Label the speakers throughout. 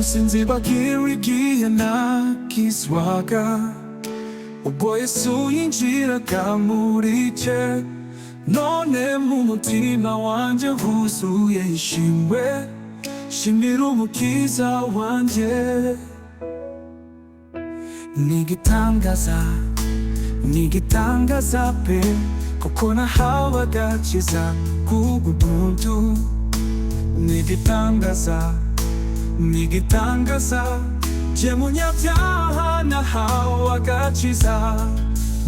Speaker 1: sinzibagira igihe nakizwaga ubwo Yesu yinjiraga muri cye, none mu mutima wanje huzuye ishimwe, shimira umukiza wanje. Nigitangaza pe, kuko nahawe agakiza k'ubuntu. Nigitangaza je munyabyaha nahawe agakiza,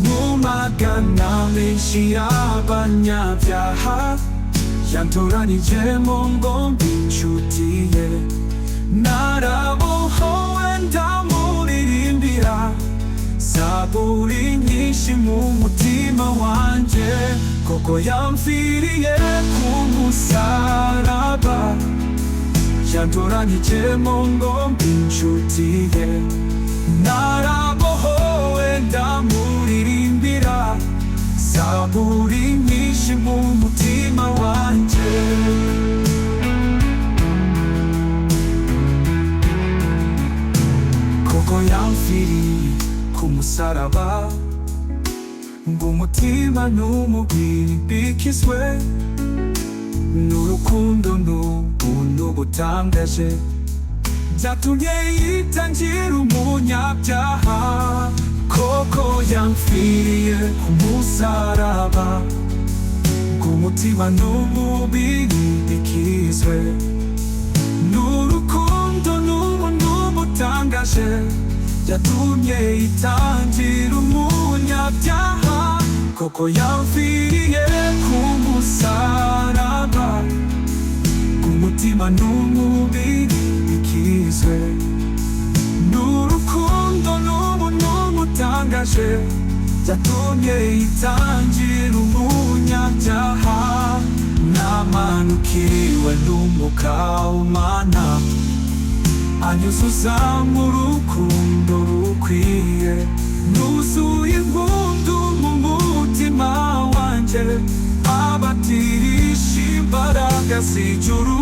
Speaker 1: mu magana menshi y'abanyabyaha yantoranijemo ngo mbe inshuti ye. Narabohowe ndamuririmbira zaburi nyinshi mu mutima wanje, koko yamfiriye ku musaraba, yantoranijemo ngo mbe inshuti ye. Narabohowe ndamuririmbira zaburi nyinshi mu mutima wanje. Koko yamfiriye ku musaraba, ngo umutima n'umubiri bikizwe n'urukundo n'ubuntu butangaje, byatumye yitangira umunyabyaha. Koko yamfiriye ku musaraba, ngo umutima n'umubiri bikizwe n'urukundo n'ubuntu butangaje, byatumye yitangira umunyabyaha. Koko yamfiriye ku musaraba, umutima n'umubiri bikizwe n'urukundo n'ubuntu butangaje, byatumye yitangira umunyabyaha. Namanukiwe n'umwuka w'Imana, anyuzuza mu rukundo rukwiye, nuzuye impundu mu mutima wanje, abatirisha imbaraga z'ijuru.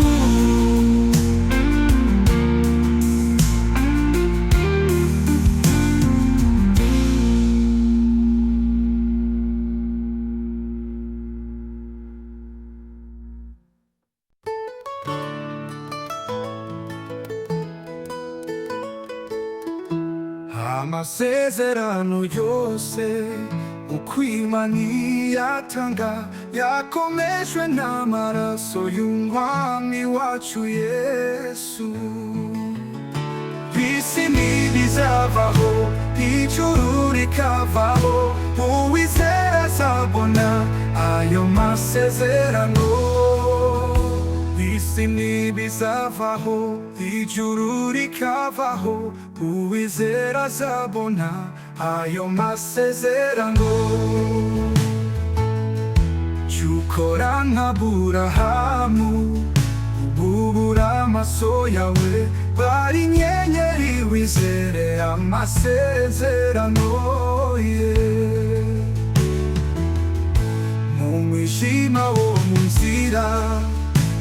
Speaker 1: Amasezerano yose uko Imana iyatanga, yakomejwe n'amaraso y'Umwami wacu Yesu. Isi ntibizavaho, ijuru rikavaho, uwizera azabona ayo masezerano. Isi ntibizavaho, ijuru rikavaho, uwizera azabona ayo masezerano. Cyukora nk'Aburahamu, ububura amaso yawe, bari inyenyeri wizere amasezerano ye. Mu mwijima wo mu nzira,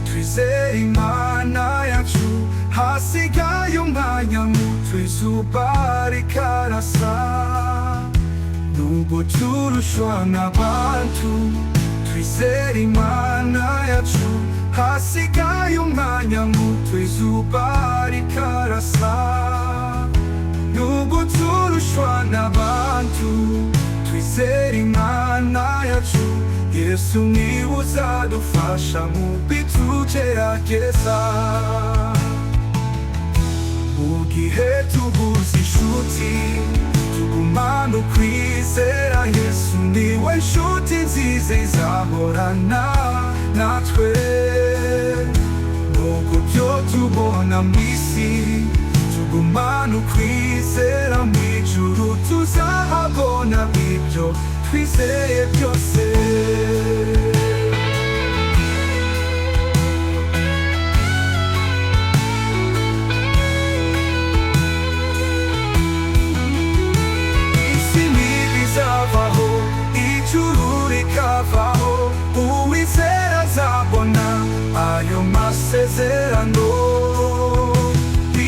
Speaker 1: twizere Imana yacu, hasigaye umwanya muto izuba rikarasa. Nubwo turushwa n'abantu, twizere Imana yacu, hasigaye umwanya muto izuba rikarasa. Nubwo turushwa n'abantu, twizere Imana yacu, Yesu niwe uzadufasha mu bitugerageza. Mu gihe tubuze inshuti, tugumana ukwizera Yesu niwe nshuti nziza izahorana natwe. Nubwo byo tubona mu isi, tugumana ukwizera mu ijuru tuzahabona ibyo twizeye byose. Isi ntibizavaho, ijuru rikavaho, uwizera azabona ayo masezerano.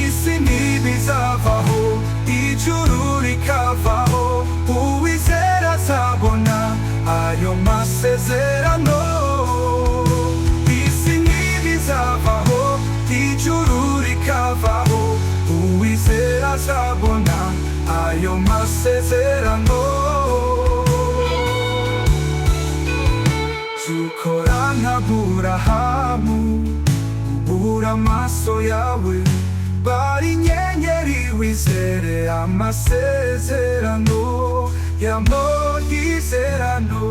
Speaker 1: Isi ayo masezerano. Tukora nka Aburahamu, ubura amaso yawe, bari inyenyeri wizere amasezerano y'amogizerano.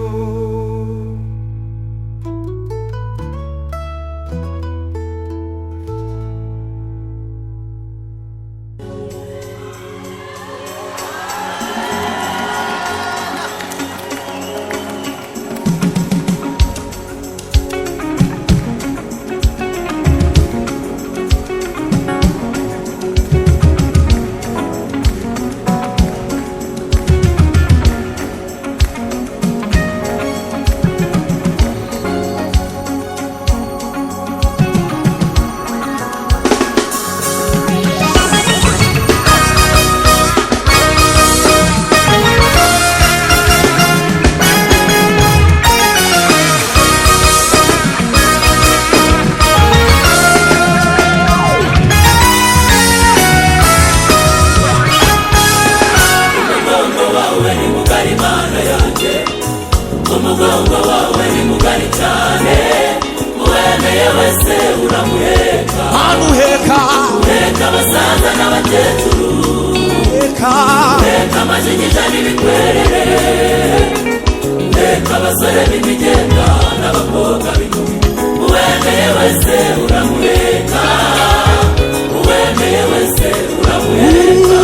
Speaker 2: Umugongo wawe ni mugari cyane, uwemeye wese uramuheka. Uheka abasaza n'abakecuru, uheka amajigija n'ibikwerere, uheka abasore b'imigenda n'abakobwa b'inkumi. Uwemeye wese uramuheka, uwemeye wese uramuheka.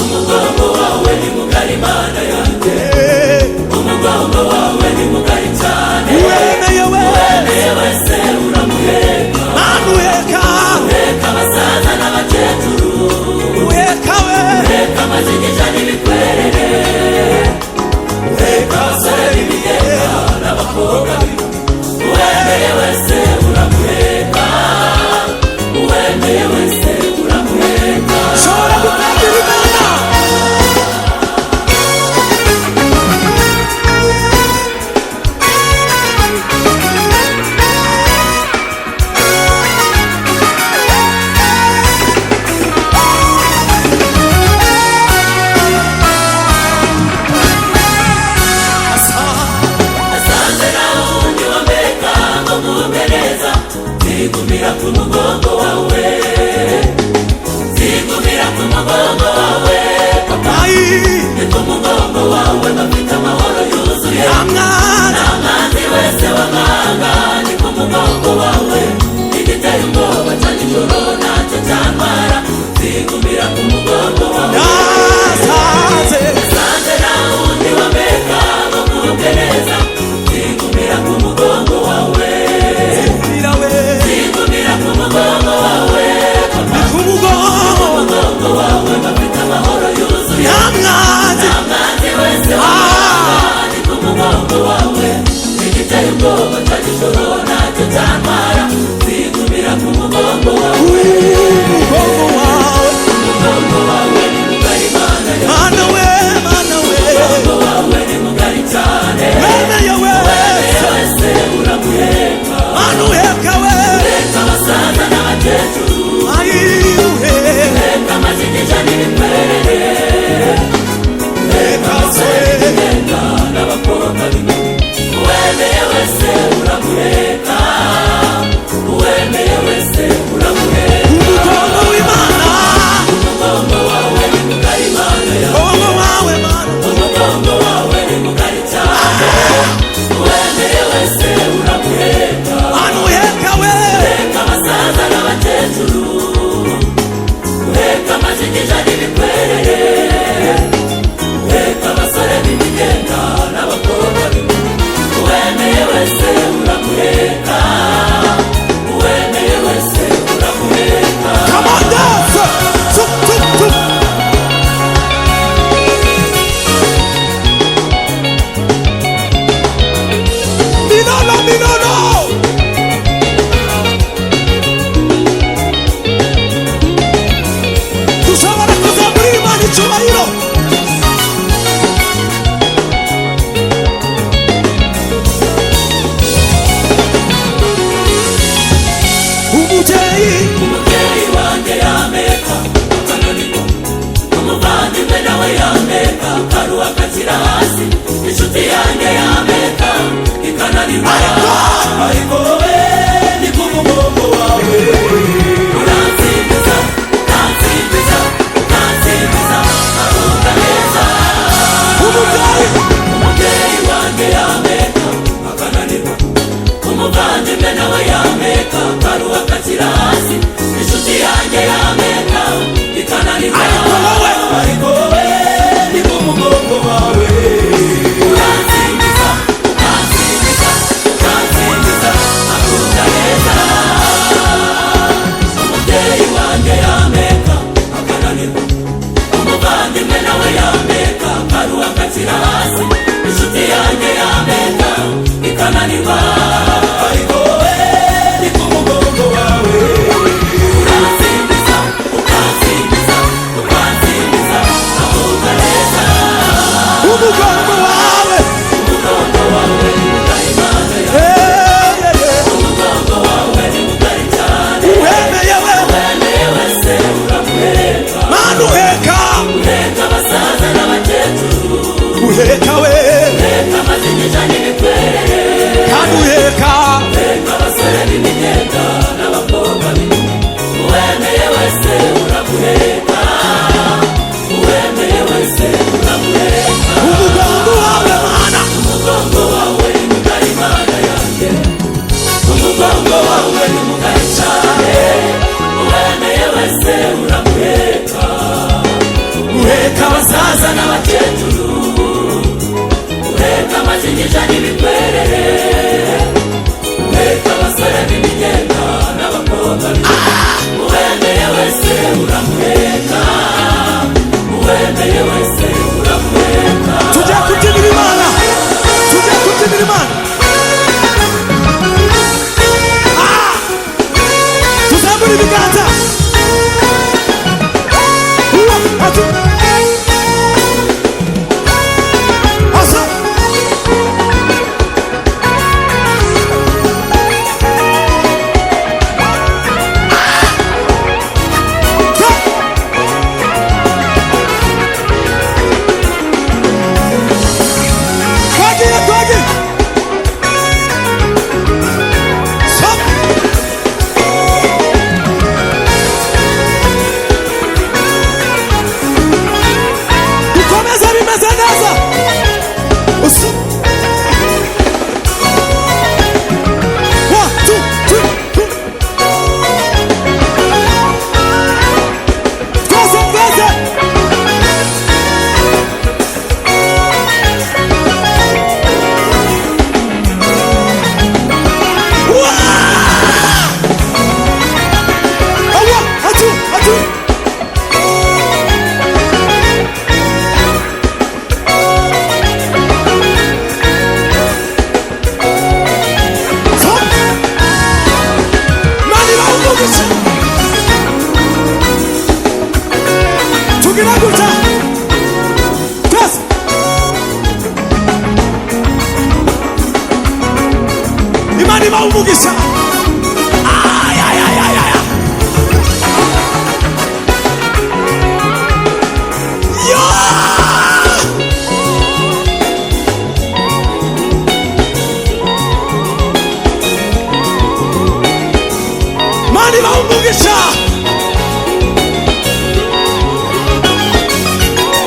Speaker 2: Umugongo wawe ni mugari Mana yanjye, umugongo wawe ni mugari cyane, uwemeye wese uramuheka. Uheka abasaza n'abakecuru, uheka amajigija n'ibikwerere, uheka abasore b'imigenda n'abakobwa b'inkumi. Uwemeye wese uramuheka, uwemeye wese uramuheka. Shobora gutambira Imana. Zigumira ku mugongo wawe, zigumira ku mugongo wawe, papa. Ni ku mugongo wawe bafite amahoro yuzuye, nta mwanzi wese wamwanga. Ni ku mugongo wawe igiteye ubwoba cya nijoro ntacyo cyantwara. Zigumira ku mugongo wawe, nasanze nta wundi wambeka ngo mwumve neza. Zigumira ku mugongo wawe, zigumira ku mugongo wawe, papa. Ni ku mugongo wawe bafite amahoro yuzuye, nta mwanzi wese wamwanga. Ni ku mugongo wawe igiteye ubwoba cya nijoro ntacyo cyantwara. Zigumira ku mugongo wawe, umugongo wawe ni mugari Mana yanjye, umugongo wawe ni mugari cyane, uwemeye wese uramuheka. Uheka abasaza n'abakecuru, uheka amajigija n'ibikwerere, uheka abasore b'imigenda n'abakobwa b'inkumi. Uwemeye wese uramuheka, uwemeye wese uramuheka. Umugongo w'Imana, umugongo wawe ni mugari Mana yanjye, umugongo wawe ni mugari cyane, uwemeye wese uramuheka. Uheka abasaza n'abakecuru, uheka amajigija n'ibikwerere, uheka abasore b'imigenda n'abakobwa b'inkumi. Uwemeye wese uramuheka, uwemeye wese uramuheka. Come on, dance! Minolo! Dushobora kuzamura Imana icyubahiro. Umubyeyi wanjye yameka akananirwa, umuvandimwe abasaza n'abakecuru, uheka amazinija n'ibikwerere, uheka abasore b'imigenda n'abakobwa uwemeye wese uramuheka, uwemeye wese uramuheka.
Speaker 3: Tujya kubyinira Imana, tujya kubyinira Imana. Tuzamura ibiganza. Imani maumugisha. Ay ay ay ay ay. Yo! Imani maumugisha.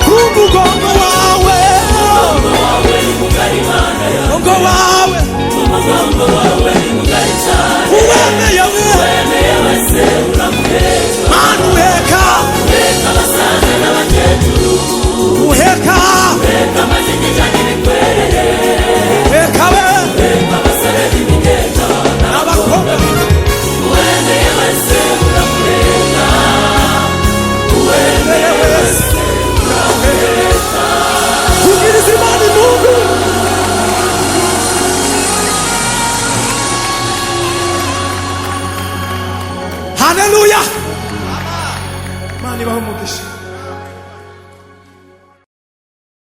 Speaker 3: Umugongo wawe.
Speaker 2: Umugongo wawe ni mugari Mana yawe.
Speaker 3: Umugongo wawe.
Speaker 2: Umugongo wawe ni mugari cyane. Uwemeye wese uramuheka.
Speaker 3: Mana uheka.
Speaker 2: Uheka abasaza n'abakecuru.
Speaker 3: Uheka.
Speaker 2: Uheka amazinija n'ibikwerere.
Speaker 3: Uheka we.
Speaker 2: Uheka abasore b'imigenda n'abakobwa. Uwemeye wese uramuheka. Uwemeye wese uramuheka.
Speaker 3: Tugirize Imana Mungu. Haleluya. Imana ibahe umugisha.